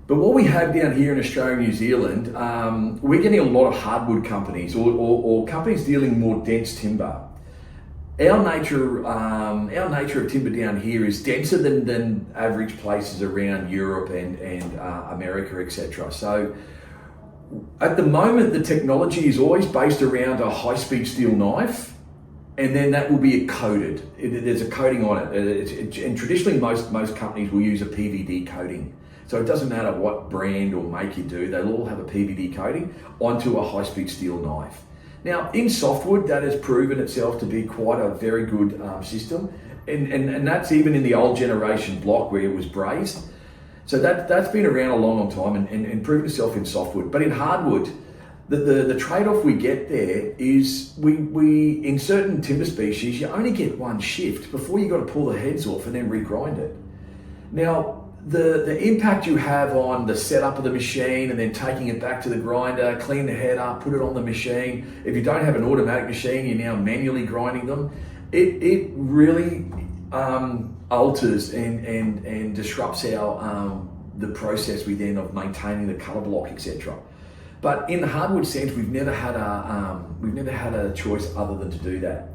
But what we have down here in Australia and New Zealand, we're getting a lot of hardwood companies or companies dealing more dense timber. Our nature of timber down here is denser than average places around Europe and America, etc. So at the moment, the technology is always based around a high-speed steel knife, and then that will be coated. There's a coating on it, and traditionally most companies will use a PVD coating. So it doesn't matter what brand or make you do, they'll all have a PVD coating onto a high-speed steel knife. Now, in softwood, that has proven itself to be quite a very good system, and that's even in the old generation block where it was brazed. So that's been around a long time and proven itself in softwood. But in hardwood, the trade-off we get there is we in certain timber species, you only get one shift before you got to pull the heads off and then regrind it. Now, the impact you have on the setup of the machine and then taking it back to the grinder, clean the head up, put it on the machine. If you don't have an automatic machine, you're now manually grinding them. It really alters and disrupts our the process within of maintaining the color block, etc. But in the hardwood sense, we've never had a choice other than to do that.